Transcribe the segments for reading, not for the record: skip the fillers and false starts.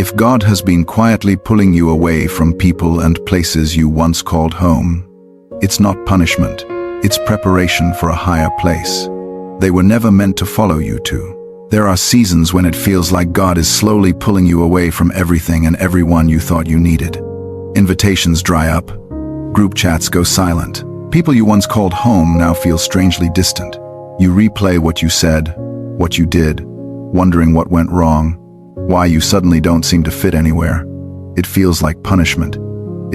If God has been quietly pulling you away from people and places you once called home, it's not punishment, it's preparation for a higher place. They were never meant to follow you to. There are seasons when it feels like God is slowly pulling you away from everything and everyone you thought you needed. Invitations dry up. Group chats go silent. People you once called home now feel strangely distant. You replay what you said, what you did, wondering what went wrong, why you suddenly don't seem to fit anywhere. It feels like punishment.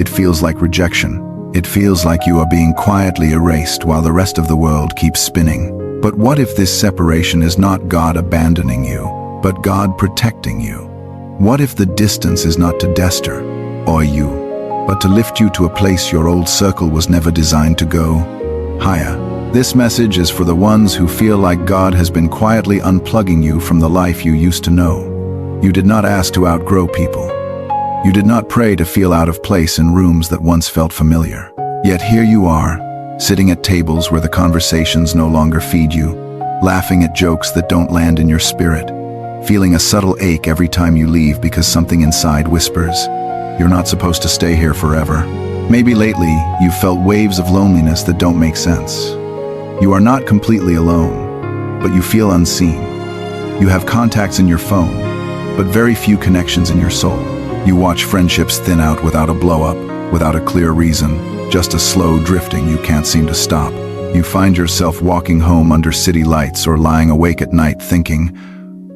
It feels like rejection. It feels like you are being quietly erased while the rest of the world keeps spinning. But what if this separation is not God abandoning you, but God protecting you? What if the distance is not to dester or you, but to lift you to a place your old circle was never designed to go? Higher. This message is for the ones who feel like God has been quietly unplugging you from the life you used to know. You did not ask to outgrow people. You did not pray to feel out of place in rooms that once felt familiar. Yet here you are, sitting at tables where the conversations no longer feed you, laughing at jokes that don't land in your spirit, feeling a subtle ache every time you leave because something inside whispers, "You're not supposed to stay here forever." Maybe lately, you've felt waves of loneliness that don't make sense. You are not completely alone, but you feel unseen. You have contacts in your phone, but very few connections in your soul. You watch friendships thin out without a blow-up, without a clear reason, just a slow drifting you can't seem to stop. You find yourself walking home under city lights or lying awake at night thinking,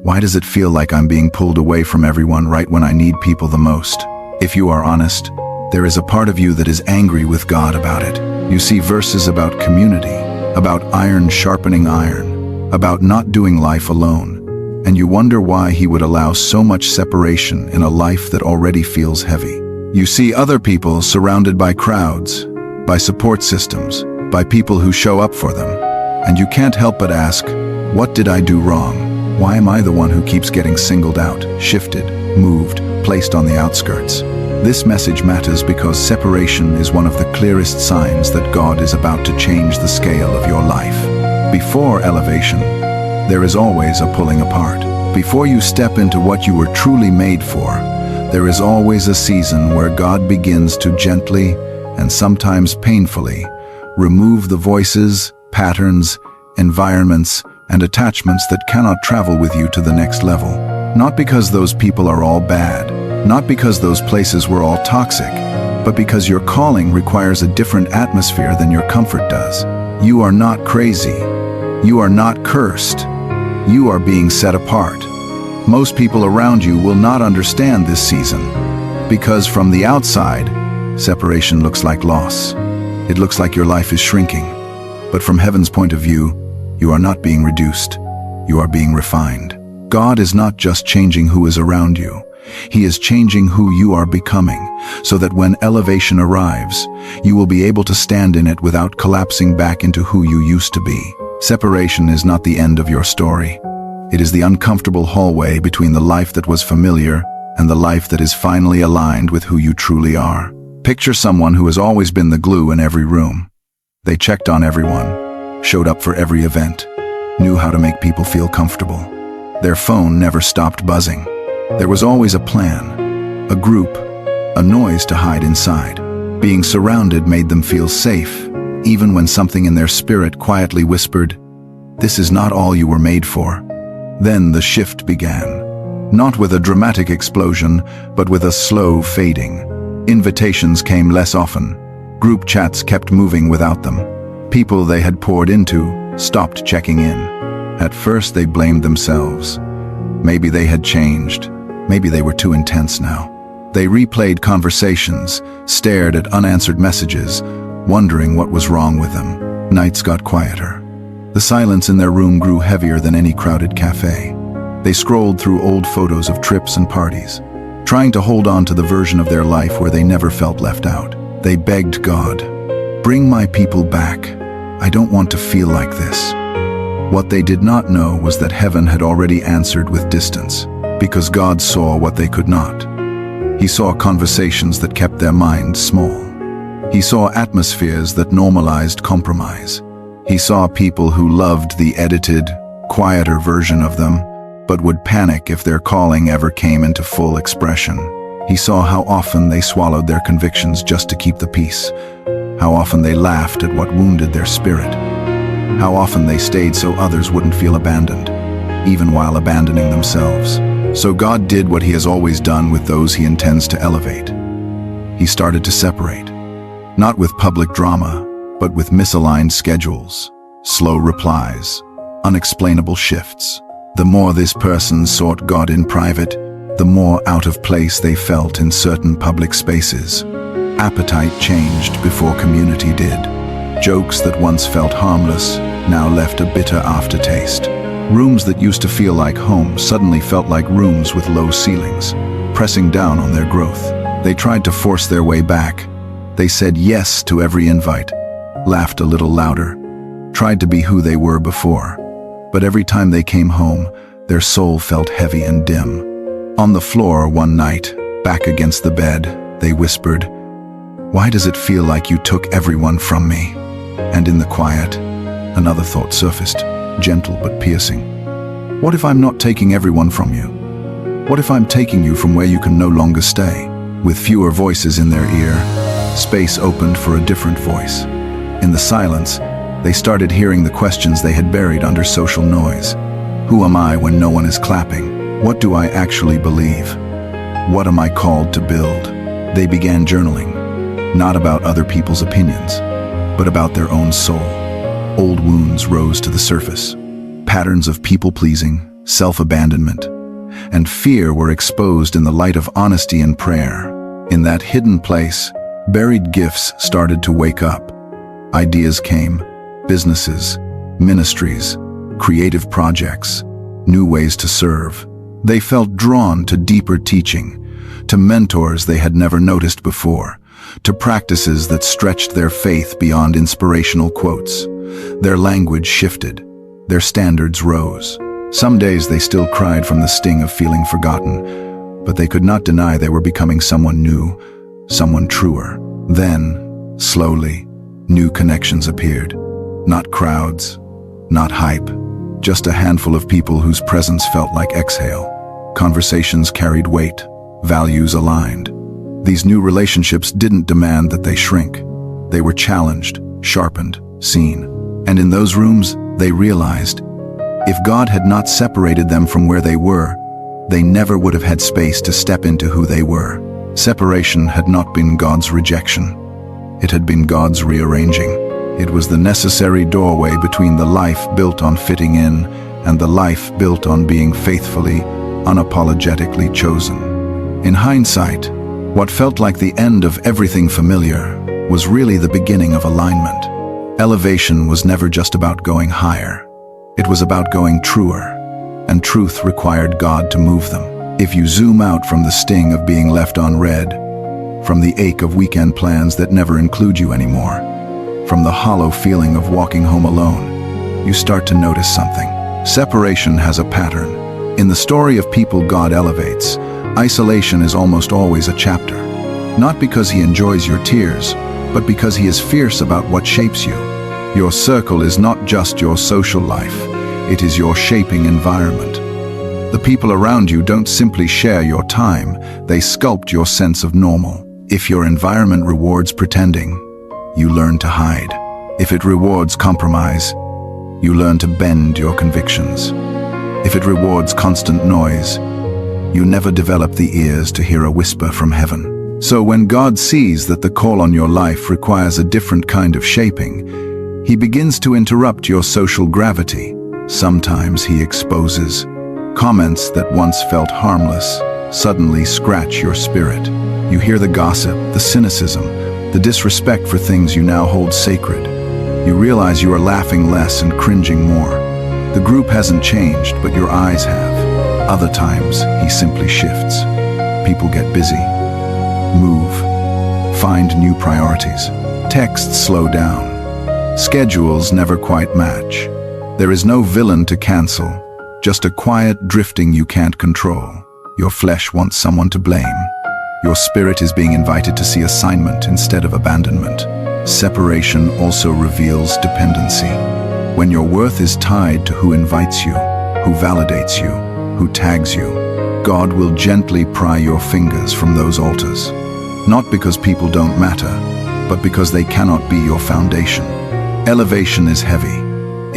why does it feel like I'm being pulled away from everyone right when I need people the most? If you are honest, there is a part of you that is angry with God about it. You see verses about community, about iron sharpening iron, about not doing life alone, and you wonder why He would allow so much separation in a life that already feels heavy. You see other people surrounded by crowds, by support systems, by people who show up for them, and you can't help but ask, what did I do wrong? Why am I the one who keeps getting singled out, shifted, moved, placed on the outskirts? This message matters because separation is one of the clearest signs that God is about to change the scale of your life. Before elevation, there is always a pulling apart. Before you step into what you were truly made for, there is always a season where God begins to gently, and sometimes painfully, remove the voices, patterns, environments, and attachments that cannot travel with you to the next level. Not because those people are all bad, not because those places were all toxic, but because your calling requires a different atmosphere than your comfort does. You are not crazy. You are not cursed. You are being set apart. Most people around you will not understand this season, because from the outside, separation looks like loss. It looks like your life is shrinking. But from heaven's point of view, you are not being reduced. You are being refined. God is not just changing who is around you. He is changing who you are becoming, so that when elevation arrives, you will be able to stand in it without collapsing back into who you used to be. Separation is not the end of your story. It is the uncomfortable hallway between the life that was familiar and the life that is finally aligned with who you truly are. Picture someone who has always been the glue in every room. They checked on everyone, showed up for every event, knew how to make people feel comfortable. Their phone never stopped buzzing. There was always a plan, a group, a noise to hide inside. Being surrounded made them feel safe, even when something in their spirit quietly whispered, "This is not all you were made for." Then the shift began. Not with a dramatic explosion, but with a slow fading. Invitations came less often. Group chats kept moving without them. People they had poured into stopped checking in. At first they blamed themselves. Maybe they had changed. Maybe they were too intense now. They replayed conversations, stared at unanswered messages, wondering what was wrong with them. Nights got quieter. The silence in their room grew heavier than any crowded cafe. They scrolled through old photos of trips and parties, trying to hold on to the version of their life where they never felt left out. They begged God, "Bring my people back. I don't want to feel like this." What they did not know was that heaven had already answered with distance, because God saw what they could not. He saw conversations that kept their minds small. He saw atmospheres that normalized compromise. He saw people who loved the edited, quieter version of them, but would panic if their calling ever came into full expression. He saw how often they swallowed their convictions just to keep the peace, how often they laughed at what wounded their spirit, how often they stayed so others wouldn't feel abandoned, even while abandoning themselves. So God did what he has always done with those he intends to elevate. He started to separate, not with public drama, but with misaligned schedules, slow replies, unexplainable shifts. The more this person sought God in private, the more out of place they felt in certain public spaces. Appetite changed before community did. Jokes that once felt harmless now left a bitter aftertaste. Rooms that used to feel like home suddenly felt like rooms with low ceilings, pressing down on their growth. They tried to force their way back. They said yes to every invite, laughed a little louder, tried to be who they were before. But every time they came home, their soul felt heavy and dim. On the floor one night, back against the bed, they whispered, "Why does it feel like you took everyone from me?" And in the quiet, another thought surfaced, gentle but piercing. What if I'm not taking everyone from you? What if I'm taking you from where you can no longer stay? With fewer voices in their ear, space opened for a different voice. In the silence, they started hearing the questions they had buried under social noise. Who am I when no one is clapping? What do I actually believe? What am I called to build? They began journaling, not about other people's opinions, but about their own soul. Old wounds rose to the surface. Patterns of people-pleasing, self-abandonment, and fear were exposed in the light of honesty and prayer. In that hidden place, buried gifts started to wake up. Ideas came, businesses, ministries, creative projects, new ways to serve. They felt drawn to deeper teaching, to mentors they had never noticed before, to practices that stretched their faith beyond inspirational quotes. Their language shifted, their standards rose. Some days they still cried from the sting of feeling forgotten, but they could not deny they were becoming someone new, someone truer. Then, slowly, new connections appeared. Not crowds, not hype, just a handful of people whose presence felt like exhale. Conversations carried weight, values aligned. These new relationships didn't demand that they shrink. They were challenged, sharpened, seen. And in those rooms, they realized, if God had not separated them from where they were, they never would have had space to step into who they were. Separation had not been God's rejection. It had been God's rearranging. It was the necessary doorway between the life built on fitting in and the life built on being faithfully, unapologetically chosen. In hindsight, what felt like the end of everything familiar was really the beginning of alignment. Elevation was never just about going higher. It was about going truer, and truth required God to move them. If you zoom out from the sting of being left unread, from the ache of weekend plans that never include you anymore, from the hollow feeling of walking home alone, you start to notice something. Separation has a pattern. In the story of people God elevates, isolation is almost always a chapter. Not because he enjoys your tears, but because he is fierce about what shapes you. Your circle is not just your social life, it is your shaping environment. The people around you don't simply share your time, they sculpt your sense of normal. If your environment rewards pretending, you learn to hide. If it rewards compromise, you learn to bend your convictions. If it rewards constant noise, you never develop the ears to hear a whisper from heaven. So when God sees that the call on your life requires a different kind of shaping, he begins to interrupt your social gravity. Sometimes he exposes. Comments that once felt harmless suddenly scratch your spirit. You hear the gossip, the cynicism, the disrespect for things you now hold sacred. You realize you are laughing less and cringing more. The group hasn't changed, but your eyes have. Other times, he simply shifts. People get busy, move, find new priorities. Texts slow down. Schedules never quite match. There is no villain to cancel, just a quiet drifting you can't control. Your flesh wants someone to blame. Your spirit is being invited to see assignment instead of abandonment. Separation also reveals dependency. When your worth is tied to who invites you, who validates you, who tags you. God will gently pry your fingers from those altars. Not because people don't matter, but because they cannot be your foundation. Elevation is heavy.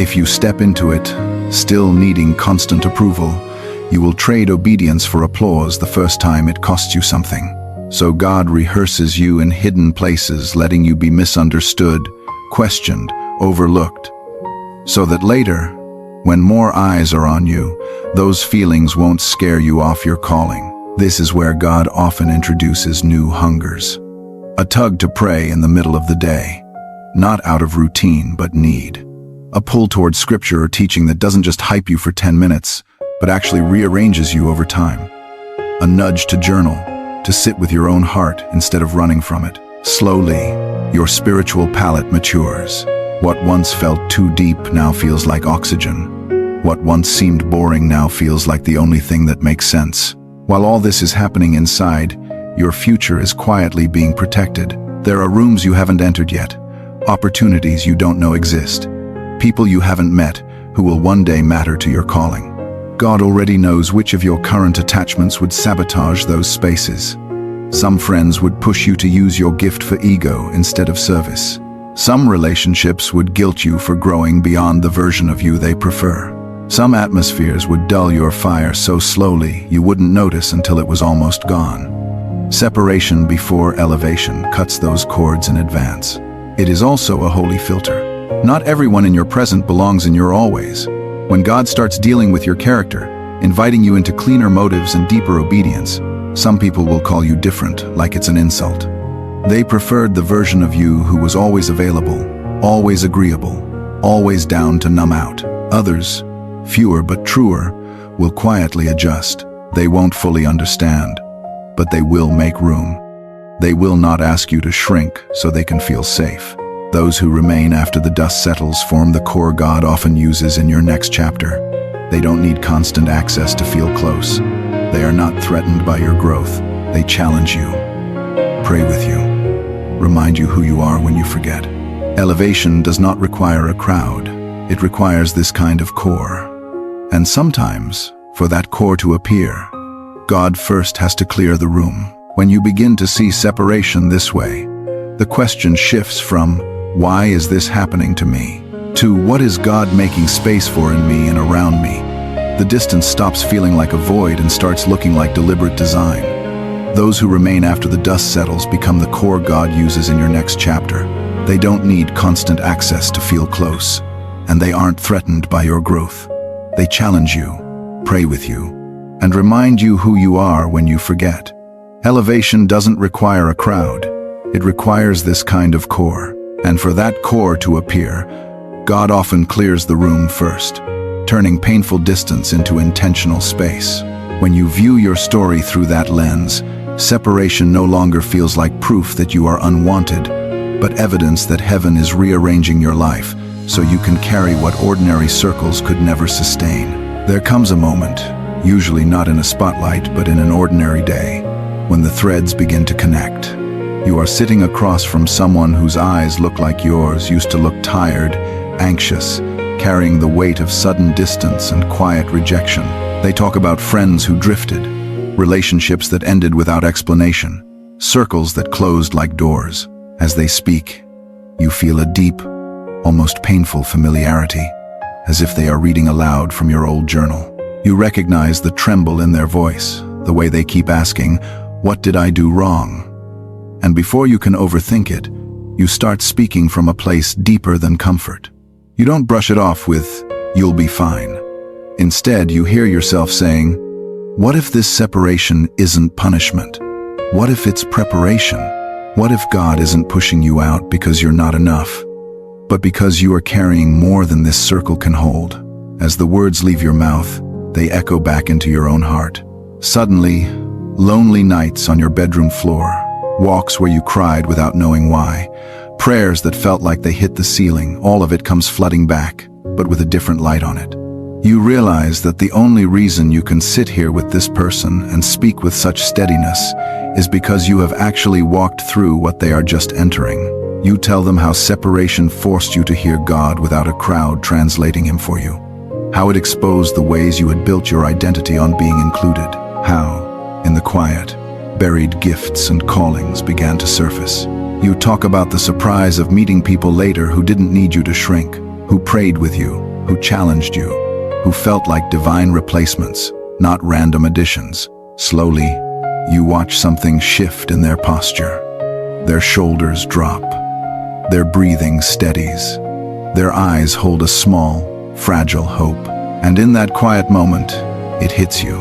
If you step into it, still needing constant approval, you will trade obedience for applause the first time it costs you something. So God rehearses you in hidden places, letting you be misunderstood, questioned, overlooked, so that later, when more eyes are on you, those feelings won't scare you off your calling. This is where God often introduces new hungers. A tug to pray in the middle of the day, not out of routine but need. A pull towards scripture or teaching that doesn't just hype you for 10 minutes, but actually rearranges you over time. A nudge to journal, to sit with your own heart instead of running from it. Slowly, your spiritual palate matures. What once felt too deep now feels like oxygen. What once seemed boring now feels like the only thing that makes sense. While all this is happening inside, your future is quietly being protected. There are rooms you haven't entered yet, opportunities you don't know exist, people you haven't met who will one day matter to your calling. God already knows which of your current attachments would sabotage those spaces. Some friends would push you to use your gift for ego instead of service. Some relationships would guilt you for growing beyond the version of you they prefer. Some atmospheres would dull your fire so slowly you wouldn't notice until it was almost gone. Separation before elevation cuts those cords in advance. It is also a holy filter. Not everyone in your present belongs in your always. When God starts dealing with your character, inviting you into cleaner motives and deeper obedience, some people will call you different, like it's an insult. They preferred the version of you who was always available, always agreeable, always down to numb out. Others, fewer but truer, will quietly adjust. They won't fully understand, but they will make room. They will not ask you to shrink so they can feel safe. Those who remain after the dust settles form the core God often uses in your next chapter. They don't need constant access to feel close. They are not threatened by your growth. They challenge you, pray with you, remind you who you are when you forget. Elevation does not require a crowd. It requires this kind of core. And sometimes, for that core to appear, God first has to clear the room. When you begin to see separation this way, the question shifts from, why is this happening to me? To, what is God making space for in me and around me? The distance stops feeling like a void and starts looking like deliberate design. Those who remain after the dust settles become the core God uses in your next chapter. They don't need constant access to feel close, and they aren't threatened by your growth. They challenge you, pray with you, and remind you who you are when you forget. Elevation doesn't require a crowd. It requires this kind of core. And for that core to appear, God often clears the room first, turning painful distance into intentional space. When you view your story through that lens, separation no longer feels like proof that you are unwanted, but evidence that heaven is rearranging your life so you can carry what ordinary circles could never sustain. There comes a moment, usually not in a spotlight but in an ordinary day, when the threads begin to connect. You are sitting across from someone whose eyes look like yours, used to look tired, anxious, carrying the weight of sudden distance and quiet rejection. They talk about friends who drifted, relationships that ended without explanation, circles that closed like doors. As they speak, you feel a deep, almost painful familiarity, as if they are reading aloud from your old journal. You recognize the tremble in their voice, the way they keep asking, "What did I do wrong?" And before you can overthink it, you start speaking from a place deeper than comfort. You don't brush it off with, "You'll be fine." Instead, you hear yourself saying, "What if this separation isn't punishment? What if it's preparation? What if God isn't pushing you out because you're not enough, but because you are carrying more than this circle can hold?" As the words leave your mouth, they echo back into your own heart. Suddenly, lonely nights on your bedroom floor, walks where you cried without knowing why, prayers that felt like they hit the ceiling, all of it comes flooding back, but with a different light on it. You realize that the only reason you can sit here with this person and speak with such steadiness is because you have actually walked through what they are just entering. You tell them how separation forced you to hear God without a crowd translating him for you, how it exposed the ways you had built your identity on being included, how, in the quiet, buried gifts and callings began to surface. You talk about the surprise of meeting people later who didn't need you to shrink, who prayed with you, who challenged you, who felt like divine replacements, not random additions. Slowly, you watch something shift in their posture. Their shoulders drop. Their breathing steadies. Their eyes hold a small, fragile hope. And in that quiet moment, it hits you.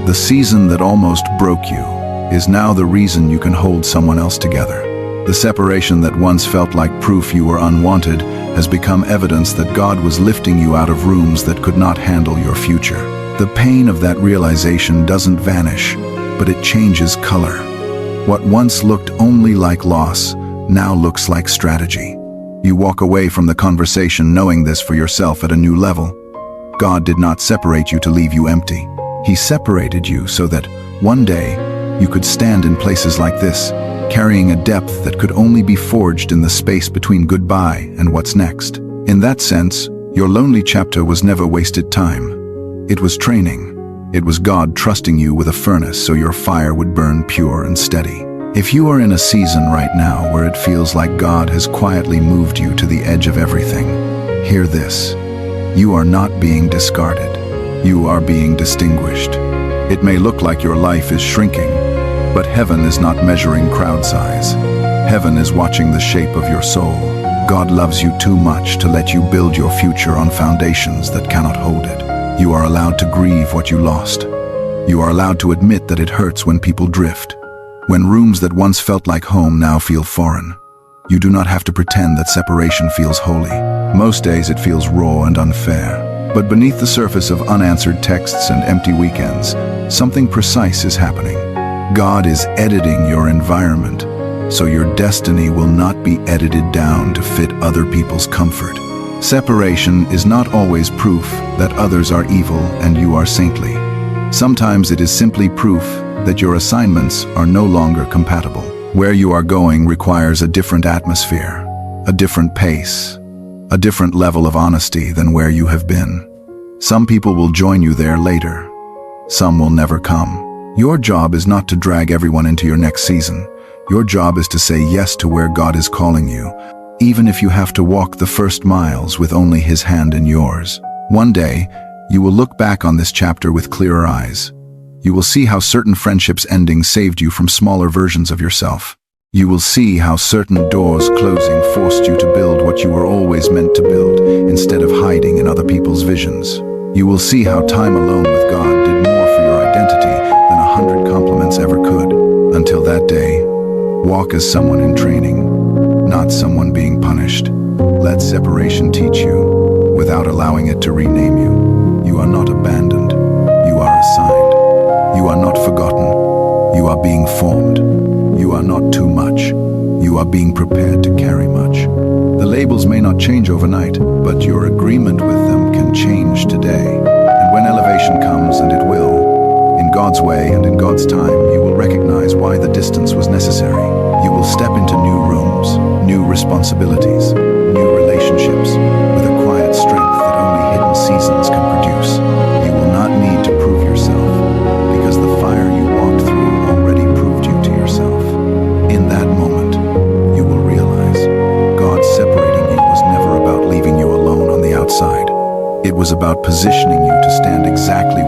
The season that almost broke you is now the reason you can hold someone else together. The separation that once felt like proof you were unwanted has become evidence that God was lifting you out of rooms that could not handle your future. The pain of that realization doesn't vanish, but it changes color. What once looked only like loss now looks like strategy. You walk away from the conversation knowing this for yourself at a new level. God did not separate you to leave you empty. He separated you so that one day you could stand in places like this, carrying a depth that could only be forged in the space between goodbye and what's next. In that sense, your lonely chapter was never wasted time. It was training. It was God trusting you with a furnace so your fire would burn pure and steady. If you are in a season right now where it feels like God has quietly moved you to the edge of everything, hear this. You are not being discarded. You are being distinguished. It may look like your life is shrinking, but heaven is not measuring crowd size. Heaven is watching the shape of your soul. God loves you too much to let you build your future on foundations that cannot hold it. You are allowed to grieve what you lost. You are allowed to admit that it hurts when people drift, when rooms that once felt like home now feel foreign. You do not have to pretend that separation feels holy. Most days it feels raw and unfair. But beneath the surface of unanswered texts and empty weekends, something precise is happening. God is editing your environment, so your destiny will not be edited down to fit other people's comfort. Separation is not always proof that others are evil and you are saintly. Sometimes it is simply proof that your assignments are no longer compatible. Where you are going requires a different atmosphere, a different pace, a different level of honesty than where you have been. Some people will join you there later. Some will never come. Your job is not to drag everyone into your next season. Your job is to say yes to where God is calling you, even if you have to walk the first miles with only His hand in yours. One day, you will look back on this chapter with clearer eyes. You will see how certain friendships ending saved you from smaller versions of yourself. You will see how certain doors closing forced you to build what you were always meant to build, instead of hiding in other people's visions. You will see how time alone with God did more for your identity than 100 compliments ever could. Until that day, walk as someone in training, not someone being punished. Let separation teach you, without allowing it to rename you. You are not abandoned. You are assigned. You are not forgotten. You are being formed. You are not too much. You are being prepared to carry much. The labels may not change overnight, but your agreement with them can change today. And when elevation comes, and it will, in God's way and in God's time, you will recognize why the distance was necessary. You will step into new rooms, new responsibilities, new relationships, with a quiet strength that only hidden seasons can produce. You will not need to prove yourself, because the fire you walked through already proved you to yourself. In that moment, you will realize God separating you was never about leaving you alone on the outside. It was about positioning you to stand exactly